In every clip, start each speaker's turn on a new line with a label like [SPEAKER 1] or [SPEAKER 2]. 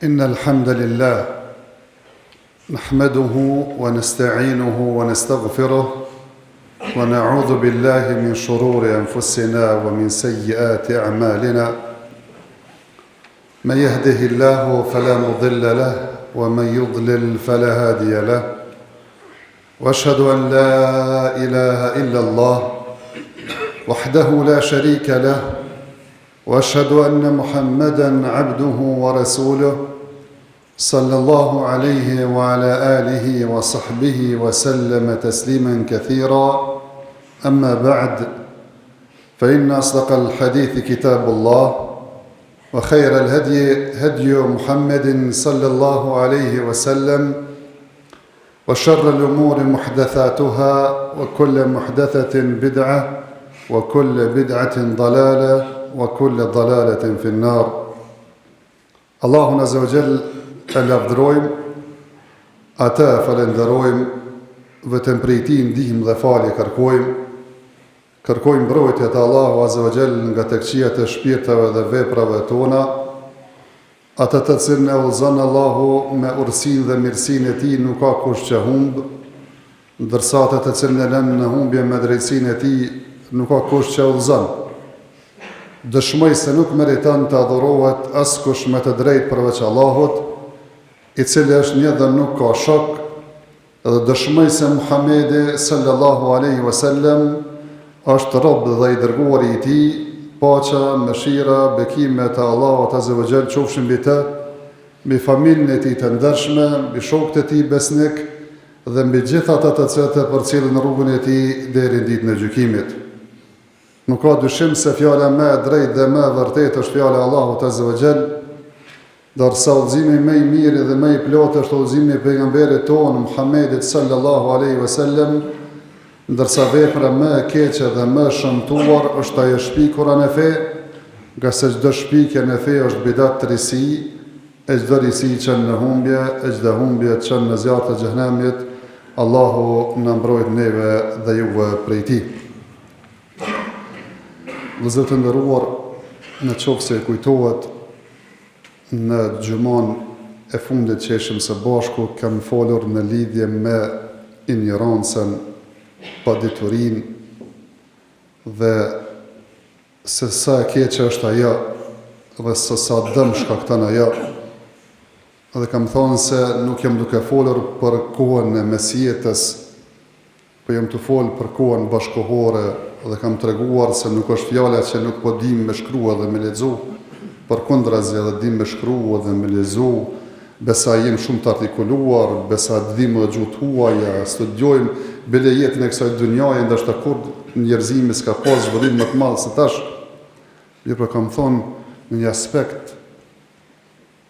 [SPEAKER 1] إن الحمد لله نحمده ونستعينه ونستغفره ونعوذ بالله من شرور أنفسنا ومن سيئات أعمالنا من يهده الله فلا مضل له ومن يضلل فلا هادي له وأشهد أن لا إله إلا الله وحده لا شريك له وأشهد أن محمدًا عبده ورسوله صلى الله عليه وعلى آله وصحبه وسلم تسليمًا كثيرًا أما بعد فإن أصدق الحديث كتاب الله وخير الهدي هدي محمد صلى الله عليه وسلم وشر الأمور محدثاتها وكل محدثة بدعة وكل بدعة ضلالة وكل ضلالة في النار. Allahun Azza wa Jall e lavdërojmë, ata e falenderojmë, vetëm prej tij ndihmë dhe falje kërkojmë mbrojtje të Allahu Azza wa Jall nga të këqijat e shpirtave dhe veprave tona, ata të cilën e udhëzon Allahu me urësinë dhe mirësinë e tij nuk ka kush që humb, ndërsa ata të cilën e lënë në humbje me drejtsinë e tij nuk ka kush që udhëzon. Dëshmoj se nuk meriton të adhurohet askush me të drejtë përveç Allahut, i cili është një dhe nuk ka shok, dhe dëshmoj se Muhamedi sallallahu alaihi wasallam është rob dhe i dërguari i tij, paqja, mëshira, bekimet e Allahut Azza wa Jall qofshin mbi të, mbi familjen e tij të ndershme, mbi shokët e tij besnik dhe mbi gjithë ata të cilët e përcjellin rrugën e tij deri në ditën e gjykimit. Nuk ka dyshim se fjala më e drejtë dhe më e vërtetë është fjala e Allahut Azza wa Jall, dorsa udhëzimi më i mirë dhe më i plotë është udhëzimi i pejgamberit tonë Muhammedit sallallahu alaihi wasallam, ndërsa vepra më e keqe dhe më e shëmtuar është ajo shpikura në fe, nga se çdo shpikje në fe është bidat të risi, e çdo risi çon në humbje, e çdo humbje çon në zjarr të xhenemit. Allahu na mbrojt neve dhe juve prej tij. Vëllezër të nderuar, në qoftë se kujtohet në xhumën e fundit që ishim së bashku, kam folur në lidhje me ignorancën, paditurinë dhe se sa e keqe është ajo dhe se sa dëm shkakton ajo. Dhe kam thonë se nuk jam duke folur për kohën e mesjetës, po jam të fol për kohën bashkohore, dhe kam treguar se nuk është fjala që nuk po dim me shkrua dhe me lexu, përkundrazi edhe dim me shkrua dhe me lexu, besa jem shumë të artikuluar, besa dim dhe gjuhë huaja, studiojmë bile jetën e kësaj dunjaje, ndoshta kur njerëzimi s'ka pas zhvillim më të madh se tash. Mirë, kam thonë në një aspekt,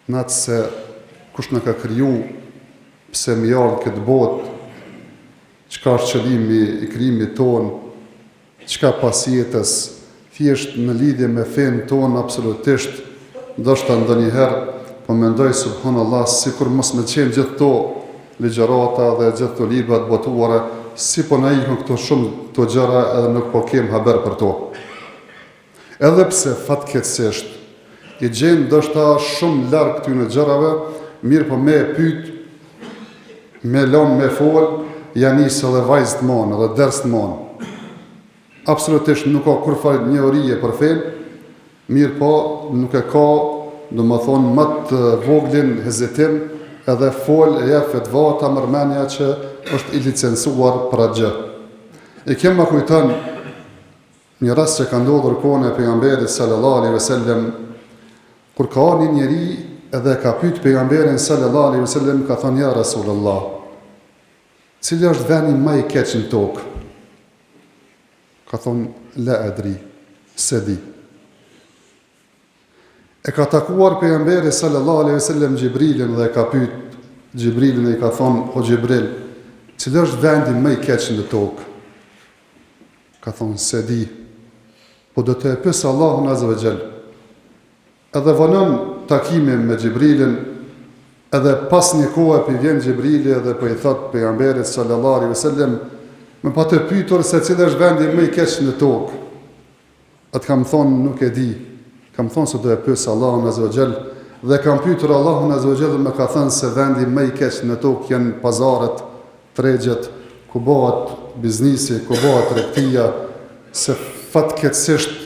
[SPEAKER 1] natë se kush na ka kriju, pse më ardh këtë botë, çka është qëllimi i krijimit tonë, çka pas jetës, thjesht në lidhje me fen tonë absolutisht, ndoshta ndonjëherë po mendoj subhanallahu, sikur mos më qenë gjithë to ligjërata dhe gjithë to libra të botuara, si po na ikën këto shumë to gjëra edhe nuk po kem haber për to. Edhe pse fatkeqësisht i gjen ndoshta shumë larg këtyre gjërave, mirë po me pyet, me lëm me fol, janë nisë edhe vajzë të monë, edhe ders të monë. Absolutisht nuk ka kur fal njohurije për fen, mirë po nuk e ka, domethënë më të voglin hezitim, edhe fol e jep fetva ta mërmendja që është i licencuar për atë gjë. E kem më kujton një rast që ka ndodhur kohën e pejgamberit sallallahu alaihi wasallam, kur ka një njeri edhe ka pyet pejgamberin sallallahu alaihi wasallam, ka thonë ja Rasulullah, cili është vendi më i keq në tokë? Ka thonë, la adri, se di. E ka takuar pejgamberi sallallahu alaihi wasallam Xhibrilin dhe ka pyet Xhibrilin e i ka thonë, o Xhibril, cili është vendi më i keq në tokë? Ka thonë, se di, po do të e pyes Allahun Azza wa Jall. Edhe vonon takimin me Xhibrilin, edhe pas një kohë pi vjen Xhibrili dhe po i thot pejgamberit sallallahu alaihi wasallam, me pa të pyetur se cili është vendi më i keq në tokë. Atë kam thonë nuk e di, kam thonë se do e pyes Allahun Azza wa Jall, Dhe kam pyetur Allahun Azza wa Jalla, më ka thënë se vendi më i keq në tokë janë pazarët, tregjet, ku bëhet biznesi, ku bëhet tregtia, se fatkeqësisht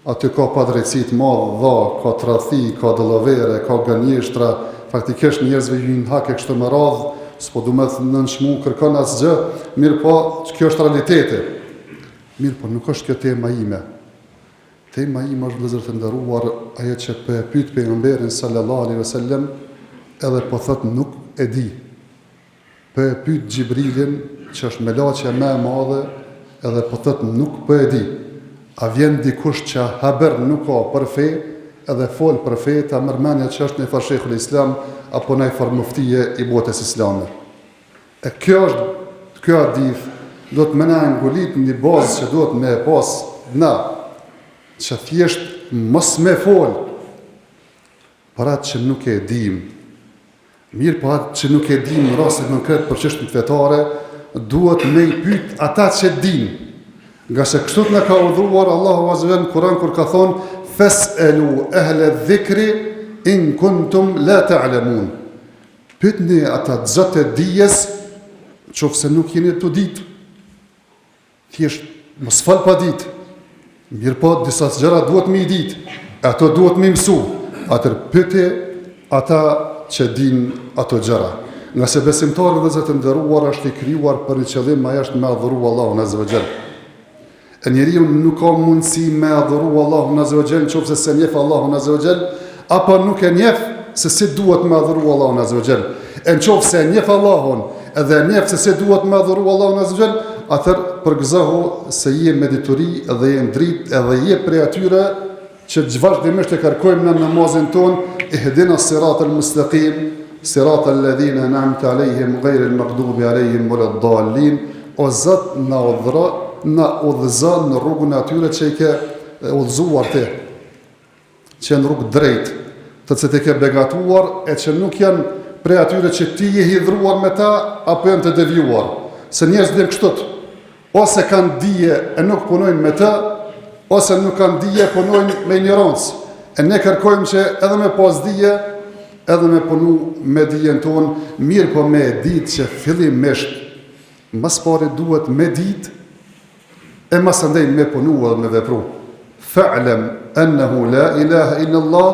[SPEAKER 1] aty ka padrejtësi të madhe, ka tradhti, ka dallavere, ka gënjeshtra, faktikisht njerëzve ju në hak e kështu me radhë, s'po du me nënshmu kërkon asgjë, mirë po, kjo është realiteti. Mirë po, nuk është kjo tema ime. Tema ime është, vëllezër të nderuar, ajo që e pyet pejgamberin sallallahu alaihi wasallam, edhe po thot nuk e di. E pyet Xhibrilin, që është melaçja më e madhe, edhe po thot nuk po e di. A vjen dikush që haber nuk ka për fe, edhe fol për fe, ta mërmenja që është në fashehul Islam, apo në farmuftie i botës islame. E kjo hadith, do të mëna ngulit një bazë që do të me pas na, që thjesht mos me fol, për atë që nuk e dim. Mirë për atë që nuk e dim në rastet konkret për çështjet fetare, duhet me i pyet ata që din. Nga se kështu në ka udhëruar Allahu Azza wa Jalla në Kur'an kur ka thonë Fes'elu ehle dhikri in kuntum la ta'lamun. Pyetni ata zotë e dijes, qofse nuk jeni të ditë. Thjesht mos fal pa ditë. Mirë po, disa gjëra duhet me i ditë, ato duhet me mësu. Atër pyeti ata që din ato gjëra. Nga se besimtarët dhe zëtë ndëruar është i krijuar për një qëllim, ajo është me adhuru Allahun Azza wa Jalla. E njeriu nuk ka mundësi me adhuru Allahun Azza wa Jalla nëse se njeh Allahun Azza wa Jalla, apo nuk e njeh se si duhet me adhuru Allahun Azza wa Jalla. E nëse njeh Allahun edhe njeh se si duhet me adhuru Allahun Azza wa Jalla, atër përgëzohu se je me dituri dhe je në dritë edhe je prej atyre që vazhdimisht e kërkojmë në namazin ton, ihdina siratal mustaqim, siratal ladhina an'amta alejhim ghayril maghdubi alejhim waladdallin. O Zot, na udhëzon në rrugën e atyre që i ke udhëzuar ti, që në rrugë drejt, të që ti ke begatuar e që nuk janë prej atyre që ti je hidhruar me ta apo janë të devijuar. Se njerëz dhe kështut, ose kanë dije e nuk punojnë me të, ose nuk kanë dije e punojnë me ignorancë. E ne kërkojmë që edhe me pas dije, edhe me punu me dijen tonë, mirë po me ditë që fillimisht, mas pari duhet me ditë, e mas ndaj me punu edhe me vepru. Fa'lem ennehu la ilaha illallah,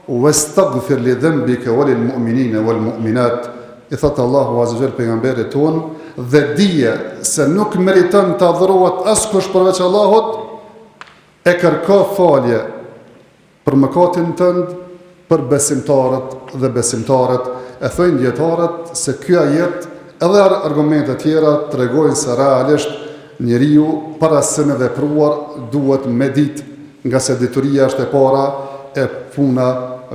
[SPEAKER 1] wastaghfir li dhanbika wa lil mu'minina wal mu'minat. I thotë Allahu Azza wa Jalla pejgamberit ton, dhe dije se nuk meriton të adhurohet askush përveç Allahut, e kërko falje për mëkatin tënd, për besimtarët dhe besimtarët. E thojnë dietarët se ky ajet edhe argumente tjera tregojnë se realisht njeriu para se me vepruar duhet me ditë, nga se dituria është e para e puna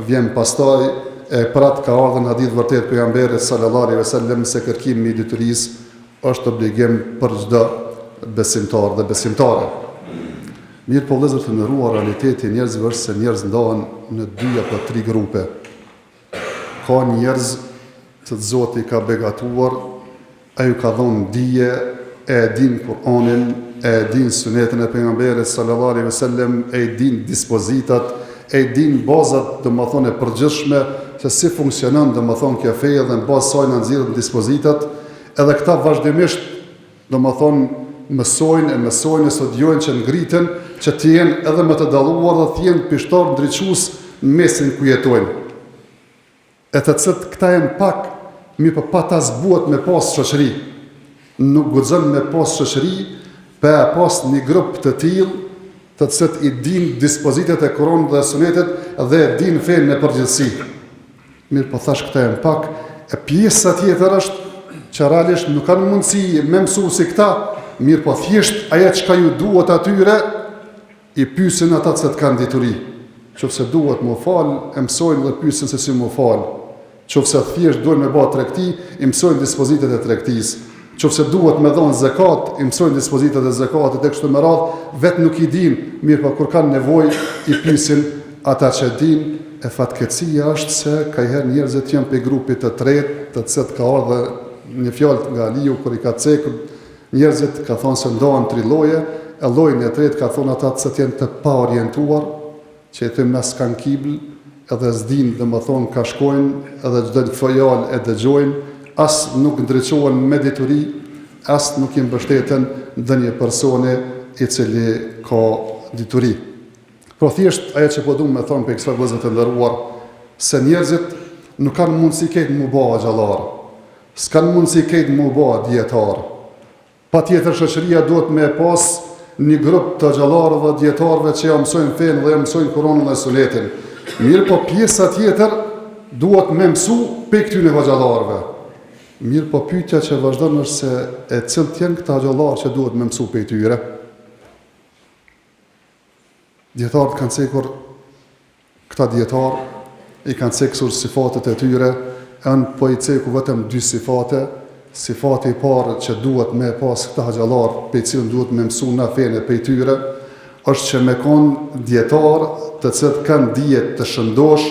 [SPEAKER 1] vjen pastaj. E për atë ka ardhur në hadith vërtet pejgamberit sallallahu alaihi wasallam se kërkimi i diturisë është obligim për çdo besimtar dhe besimtare. Mirë po vëllezër të nderuar, realiteti i njerëzve është se njerëz ndahen në 2 apo 3 grupe. Ka njerëz që Zoti ka begatuar, ai ka dhënë dije, e din Kur'anin, e din sunetin e pejgamberit sallallahu alaihi wasallam, e din dispozitat, e din bazat domethënë e përgjithshme se si funksionon domethënë kjo fe dhe në bazë saj nxirren dispozitat, edhe këta vazhdimisht domethënë mësojnë e studiojnë që ngriten që të jenë edhe më të dalluar dhe të jenë pishtar ndriçues në mesin ku jetojnë. E të cilët këta janë pak, mi për pa ta zbuhet me pas shoqëri. Nuk guxon me pas shoqëri, pa pas një grup të tillë të cilët i din dispozitat e Kuranit dhe Sunetit dhe e din fenë në përgjithësi. Mirë po thash këta janë pak, e pjesa tjetër është që realisht nuk kanë mundësi me mësu si këta, mirë po thjesht aja që ka ju duhet atyre, i pyesin ata që të kanë dituri. Qofse duhet më falë, e mësojnë dhe pyesin se si më falë. Qofse thjesht duhet me bërë tregti, i mësojnë dispozitet e tregtisë. Qofse duhet me dhonë zekat, i mësojnë dispozitet e zekatit e kështu me radhë, vetë nuk i din, mirë po kur kanë nevojë, i pyesin ata që din. E fatkeqësia është se kajherë njerëzit janë pe grupit të tretë, të cilët ka ardhur një fjalë nga Aliu kur i ka cekur njerëzit, ka thonë se ndohen 3 lloje, e llojin e tretë ka thonë ata që janë të paorientuar, që i them nas kanë kibl, edhe s'din dhe më thonë ka shkojnë, edhe çdo fjalë e dëgjojnë, as nuk ndriçohen me dituri, as nuk i mbështeten ndonjë personi i cili ka dituri. Pro thjesht ajo që po duam me thonë për kësaj vëllezër të nderuar, se njerëzit nuk kanë mundësi këtë mu bëha xhallar, s'kanë mundësi këtë mu bëha dietar. Patjetër shoqëria duhet me pas një grup të xhallarëve, dietarëve që ja mësojnë fenë dhe ja mësojnë Kuranun dhe Sunetin. Mirë po pjesa tjetër duhet me mësu pe këtyre xhallarëve. Mirë po pyetja që vazhdon është se e cilët janë këta xhallarë që duhet me mësu pe tyre. Dietarët kanë cekur, këta dietarë i kanë cekur sifatet e tyre, janë po i ceku vetëm 2 sifate. Sifati i parë që duhet me pas këta xhallarë, pe cilën duhet me mësu na fenë pe tyre, është që me konë dietarë të cilët kanë dije të shëndosh,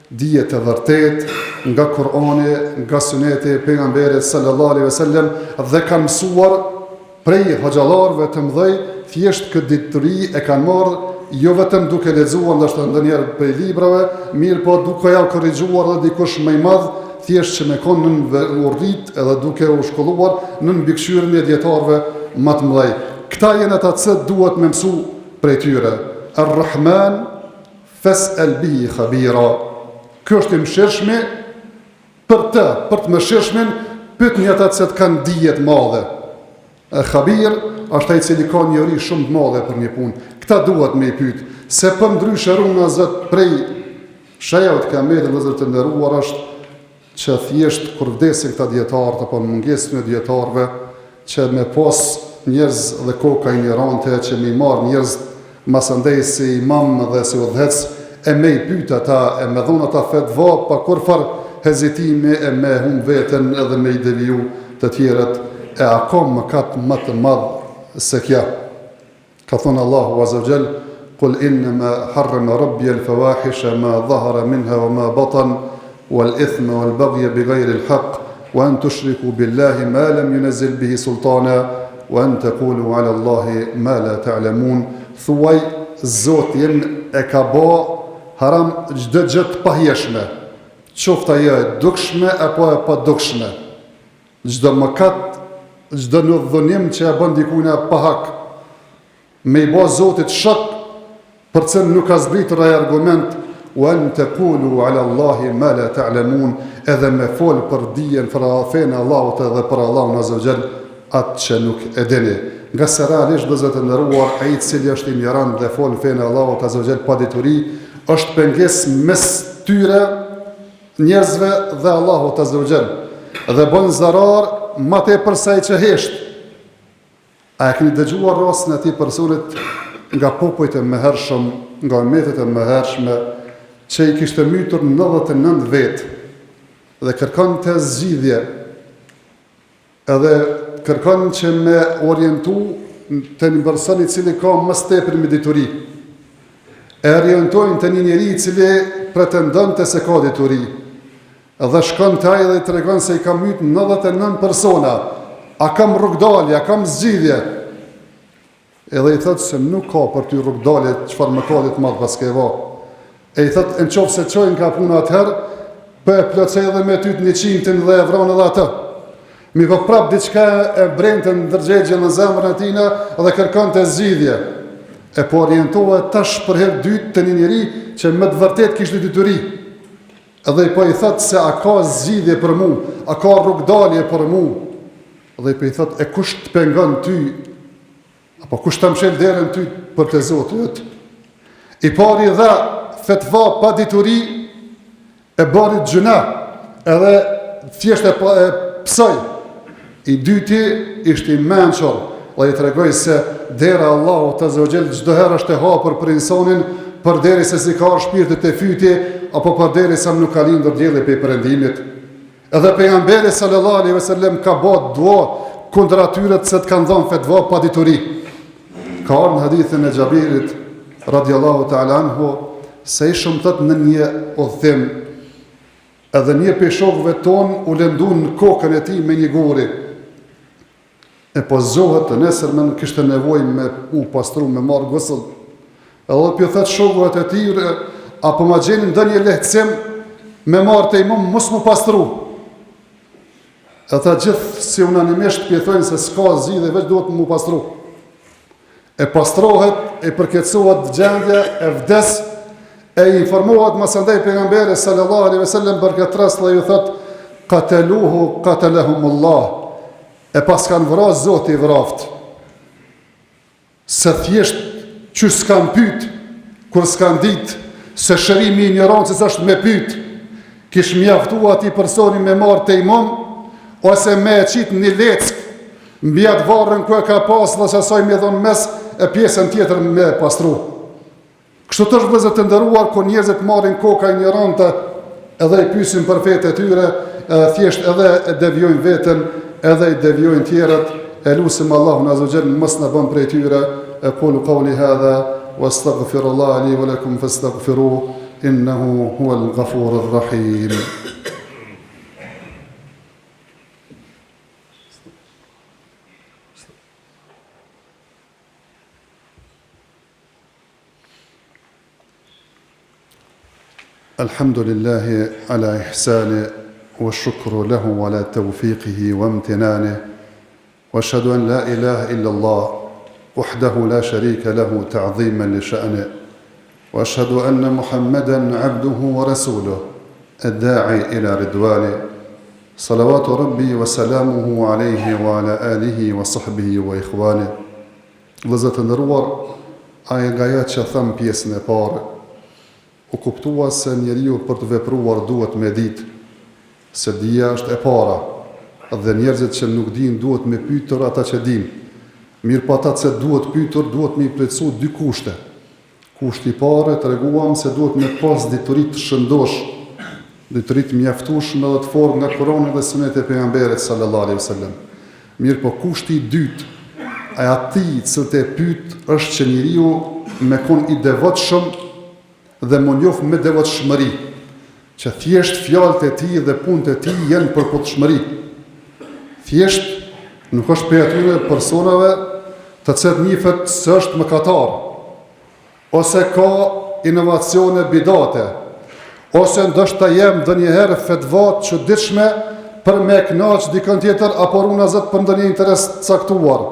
[SPEAKER 1] dije të vërtet nga Kurani, nga Suneti i pejgamberit sallallahu alaihi wasallam dhe kanë mësuar prej xhallarëve të mëdhej, thjesht këtë dituri e kanë marrë jo vetëm duke lexuar ndoshta ndonjëherë prej librave, mirë po duke ja korrigjuar edhe dikush më i madh, thjesht që me konë në urdit edhe duke u shkolluar në mbikëqyrjen e dietarëve më të mëdhej. Këta janë ata që duhet me mësu prej tyre. Ar-Rahman fas'al bihi khabira. Kjo është i mëshirshmi për të mëshirshmen, pyetni ata që kanë dije të mëdha. Khabir është ai i cili ka një uri shumë të madhe për një punë. Këta duhet me i pyet, se për ndryshe runa zot prej shajut ka me vëllezër të nderuar është që thjesht kur vdesin këta dietarë apo mungesën e dietarëve, që me pas njerëz dhe koka ignorante që me marr njerëz masandej si imam dhe si udhëhec, e me i pyet ata, e me dhon ata fatva pa kurfar hezitimi, e me hum veten edhe me i deviju të tjerët, e a ka mëkat më të madh se kjo. Ka thonë Allahu azza wa jall, qul innama harrama rabbi al-fawahisha ma dhahara minha wa ma batan والإثم والبغي بغير الحق وأن تشركوا بالله ما لم ينزل به سلطانا وأن تقولوا على الله ما لا تعلمون. Thuaj Zoti e ka bë haram çdo gjë të pahijshme, qoftë ajo e dukshme apo e padukshme, çdo mëkat, çdo dhënim që e bën dikujt pa hak, me i bë Zotit shok për të nuk ka zbritur ai argument. وأن تقولوا على الله ما لا تعلمون, edhe me fol për dijen për fenë Allahut edhe për Allahun azza wa jall atë që nuk e dini. Nga se realisht do të nderuar, ai i cili është ignorant dhe fol fenë Allahut azza wa jall pa dituri, është pengesë mes tyre njerëzve dhe Allahut azza wa jall dhe bën zarar më tepër se ai që hesht. A e keni dëgjuar rastin e atij personit nga popujt e mëhershëm, nga umetet e mëhershme, që i kishte mytur 99 vetë dhe kërkon të zgjidhje edhe kërkon që me orientu të një person i cili ka më tepër me dituri, e orientojnë të një njeri i cili pretendon të se ka dituri, edhe shkon të ai dhe i tregon se i ka myt 99 persona, a kam rrugdalje, a kam zgjidhje, edhe i thotë se nuk ka për ty rrugdalje çfarë mëkatit madh paskeva. E i thot, në qofë se qojnë ka puna atëherë, për e plëcej dhe me tytë 100 dhe e vronë edhe atë. Mi po prapë diçka e brendë në dërgjegje në zemrën e tina dhe kërkon të zgjidhje. E po orientohet tash për herë dytë të një njeri që me të vërtet kishtë dituri. Edhe i po i thot se a ka zgjidhje për mu, a ka rrugdalje për mu. Edhe i po i thot, e kush të pengon ty, apo kush të mshel derën ty për të Zotit. I pari dha fetva pa dituri, e barit gjuna, edhe thjesht e psoj. I dyti ishte i menqor, dhe i tregoj se dera Allahut azza wa jall çdo herë është e hapur për insanin, përderisa si ka shpirtit e fyti, apo përderisa nuk ka lindur dielli pe perëndimit. Edhe pejgamberi sallallahu alaihi wasallam ka bërë dua kundër atyre që kanë dhënë fetva pa dituri. Ka ardhur në hadithin e Xhabirit radiallahu ta'ala anhu, se i shumëtët në një udhëtim, edhe një prej shokëve tonë u lëndu në kokën e tij me një guri. E po zohet të nesërmen kishte nevojë me u pastru, me marrë gusl. Edhe pjo thët shokëve të tij, apo ma gjeni ndonjë lehtësim me marrë tejmum mos mu pastru. Ata gjithë si unanimisht pjethojnë se s'ka zgjidhje, veç duhet mu pastru. E pastrohet, e përkecohet gjendje, e vdes, e informohet më së ndaj pejgamberi sallallahu alaihi wasallam për këtë rast dhe ju thot qataluhu qatalahumullah. E pas kanë vrarë Zoti i vraft. Se thjesht që s'kan pyet, kur s'kan ditë se shërimi i ignorancës është me pyet, kish mjaftua ati personi me marrë tejmum, ose me e qitë një leck mbi atë varrën ku e ka pas dhe që asaj me dhonë mes e pjesën tjetër me pastru. Kështu të është vëzët të ndëruar, ku njerëzit marrin koka ignorante edhe i pyesin për fetë e tyre, edhe thjesht edhe e devjojnë veten, edhe i devjojnë tjerët, e lusim Allahun azza wa jall mos na bën prej tyre. Aqulu qawli hadha wastaghfirullaha li wa lakum fastaghfiruhu innahu huwal ghafurur rahim. الحمد لله على إحسانه والشكر له على توفيقه وامتنانه وأشهد أن لا إله إلا الله وحده لا شريك له تعظيما لشأنه وأشهد أن محمدا عبده ورسوله الداعي إلى رضوانه صلوات ربي وسلامه عليه وعلى آله وصحبه وإخوانه. Vëllezër të nderuar, ai nga ajo që them pjesën e parë, u kuptua se njeriu për të vepruar duhet me ditë se dija është e para, dhe njerëzit që nuk dinë duhet me pyetur ata që dinë. Mirë po ata që duhet pyetur duhet me i plotësu dy kushte. Kushti i parë treguam se duhet me pas dituri të shëndosh, dituri të mjaftueshme dhe të fortë nga Kurani dhe Suneti e pejgamberit sallallahu alaihi wasallam. Mirë po kushti i dytë, ai ati që të pyet është që njeriu me kon i devotshëm dhe më njoh me devotshmëri, që thjesht fjalët e tij dhe punët e tij janë për potshmëri. Thjesht nuk është për atyre personave të cilët njihet se është mëkatar, ose ka inovacione bidate, ose ndoshta jem ndonjëherë fetva të çuditshme për me kënaq dikën tjetër apo runazet për ndonjë interes të caktuar.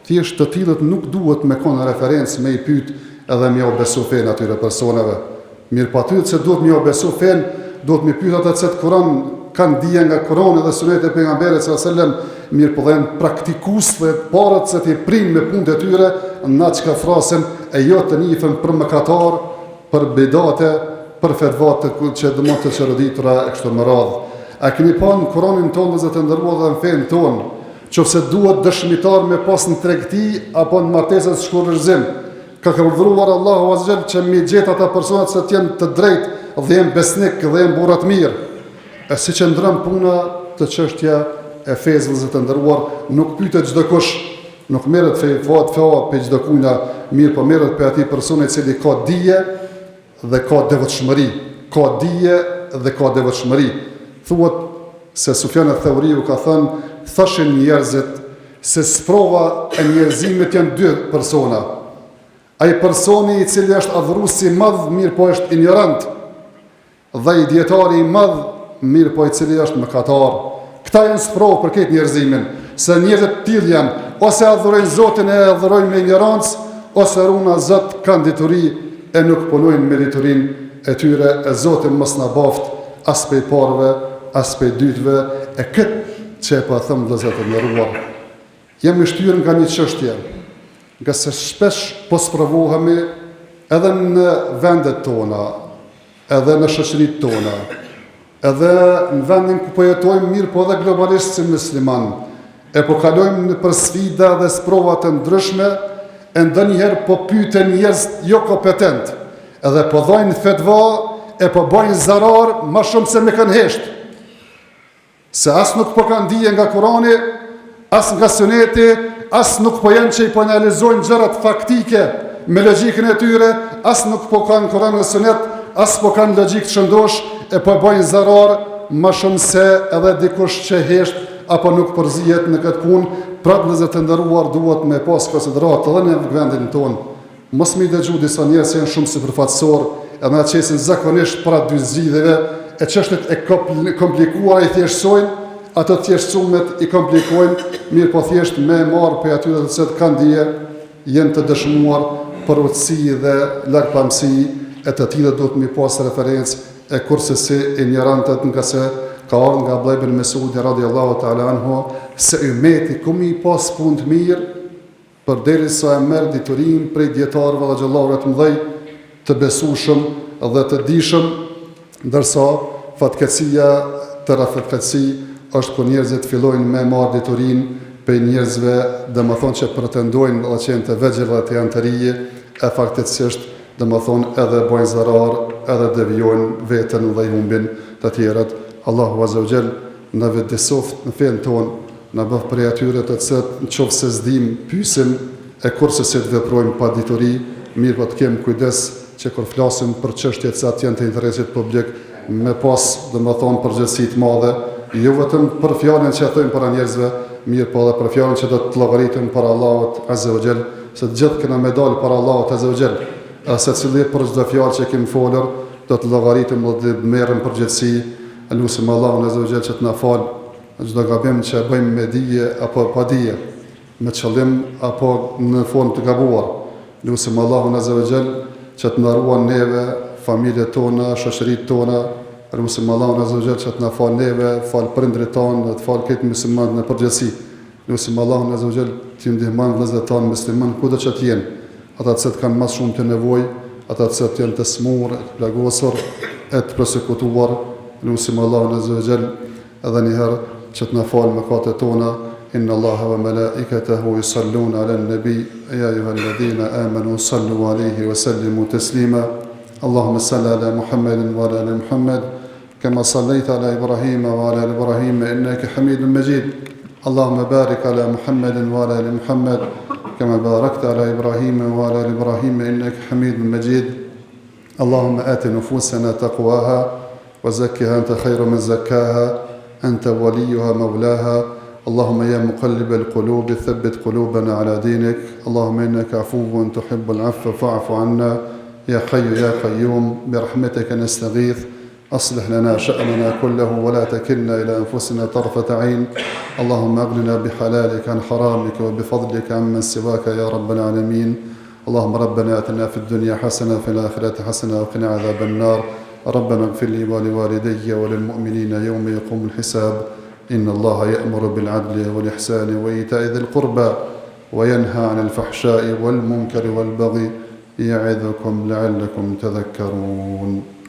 [SPEAKER 1] Thjesht të tillët nuk duhet me kon referencë me i pyet edhe me u besu fen atyre personave. Mirë po atyre që duhet me u besu fen, duhet me pyet ata që Kur'an kanë dije nga Kurani dhe Suneti e pejgamberit sallallahu alajhi wasallam, mirë po janë praktikues dhe parët që ti prin me punët e tyre, na çka frasin e jo të njihen për mëkatar, për bidate, për fetvate që dëmon të çroditura e kështu me radhë. A keni pa në Kur'anin tonë dhe të ndërruar dhe në fen tonë, qofse duhet dëshmitar me pas në tregti apo në martesë të shkurrëzim, ka urdhëruar Allahu azza wa jall që mi gjet ata personat që janë të drejtë dhe janë besnik dhe janë burra të mirë. E si që ndrëm puna të çështja e fesë të ndëruar, nuk pyetet çdo kush, nuk merret fetva për çdo kujna, mirë po merret për atij personi i cili ka dije dhe ka devotshmëri, ka dije dhe ka devotshmëri. Thuhet se Sufjan al-Thauriu ka thënë, thashin njerëzit se sprova e njerëzimit janë dy persona. Ai personi i cili është adhurues i madh, mirë po është ignorant, dhe i dietari i madh, mirë po i cili është mëkatar. Këta janë sprovë për këtë njerëzimin, se njerëzit të tillë janë, ose adhurojnë Zotin e adhurojnë me ignorancë, ose runa Zot kanë dituri e nuk punojnë me diturinë e tyre, e Zoti mos na baft as prej parëve, as prej dytëve, e këtë që e pa thëmë vëllezër të nderuar. Jemi shtyrë nga një çështje, nga se shpesh po sprovohemi edhe në vendet tona, edhe në shoqëritë tona, edhe në vendin ku po jetojmë, mirë po edhe globalisht si musliman, e po kalojmë në për sfida dhe sprova të ndryshme, e ndonjëherë po pyeten njerëz jo kompetent, edhe po dhojnë fetva, e po bojnë zarar më shumë se me kanë hesht. Se as nuk po kanë dije nga Kurani, as nga Suneti, as nuk po janë që i po analizojnë gjërat faktike me logjikën e tyre, as nuk po kanë Kur'an dhe Sunet, as po kanë logjik të shëndosh, e po bojnë zarar më shumë se edhe dikush që hesht apo nuk përzihet në këtë punë. Pra vëllezër të nderuar, duhet me pas konsiderat edhe në vendin tonë. Mos më dëgjoj disa njerëz që janë shumë sipërfaqësor, edhe na qesin zakonisht para dy zgjidhjeve, e çështjet e komplikuara i thjeshtsojnë, ato thjeshtësumet i komplikojnë, mirë po thjesht me marr për atyre të cilët kanë dije, jenë të dëshmuar për urtësi dhe largpamësi, e të tillë duhet mi pas referencë, e kurse si ignorantët nga se ka ardhur nga Abdullah ibn Mesudi radhiyallahu ta'ala anhu se ummeti kumi pas punë të mirë përderisa e merr diturinë prej dietarëve dhe xhallarëve të mëdhej, të besueshëm dhe të dijshëm, ndërsa fatkeqësia të fatkeqësi është kur njerëzit fillojnë me marr diturinë për njerëzve domethënë që pretendojnë dhe që janë të vegjël dhe të janë të rinj, e faktikisht domethënë edhe bojnë zarar, edhe devijojnë veten dhe i humbin të tjerët. Allahu Azza wa Jall na vëdësoft në fen ton, na bëf për atyre të cilët nëse s'dim pyesim e kurse se të veprojmë pa dituri, mirë po të kem kujdes që kur flasim për çështjet që janë të interesit publik, me pas domethënë përgjegjësi të madhe, jo vetëm për fjalën që thojmë para njerëzve, mirë po edhe për fjalën që do të llogaritem para Allahut Azza wa Jall, se të gjithë kena me dalë para Allahut Azza wa Jall. Se cili për çdo fjalë që kemi folur do të llogaritem dhe të merrem përgjegjësi. Lutim Allahun Azza wa Jall që të na fal çdo gabim që bëjmë me dije apo pa dije, me qëllim apo në formë të gabuar. Lutim Allahun Azza wa Jall që të na ruan neve, familjet tona, shoqëritë tona. Lutim Allahun Azza wa Jall që të na fal neve, fal prindrit tonë, të fal këtë musliman në përgjithësi. Lutim Allahun Azza wa Jall të ndihmon vëllezërit tonë musliman kudo që të jenë, ata që kanë më shumë të nevojë, ata që janë të smur, të plagosur, e të përsekutuar. Lutim Allahun Azza wa Jall edhe një herë që të na fal mëkatet tona. Inna Allaha wa malaikatahu yusalluna 'alan nabi ya ayyuhalladhina amanu sallu 'alayhi wa sallimu taslima. Allahumma salli 'ala Muhammadin wa 'ala ali Muhammad kama sallaita 'ala Ibrahim wa 'ala ali Ibrahim innaka Hamidum Majid. Allahumma barik 'ala Muhammadin wa 'ala ali Muhammad كما باركت على إبراهيم وعلى آل إبراهيم إنك حميد مجيد. اللهم آت نفوسنا تقواها وزكها أنت خير من زكاها أنت وليها مولاها. اللهم يا مقلب القلوب ثبت قلوبنا على دينك. اللهم إنك عفو تحب العفو فاعف عنا يا حي يا قيوم برحمتك نستغيث. أصلح لنا شأننا كله ولا تكلنا إلى أنفسنا طرفة عين. اللهم أغننا بحلالك عن حرامك وبفضلك عمن سواك يا رب العالمين. اللهم ربنا آتنا في الدنيا حسنة وفي الآخرة حسنة وقنا عذاب النار. ربنا اغفر لي ولوالدي وللمؤمنين يوم يقوم الحساب. إن الله يأمر بالعدل والإحسان وإيتاء ذي القربى وينهى عن الفحشاء والمنكر والبغي يعظكم لعلكم تذكرون.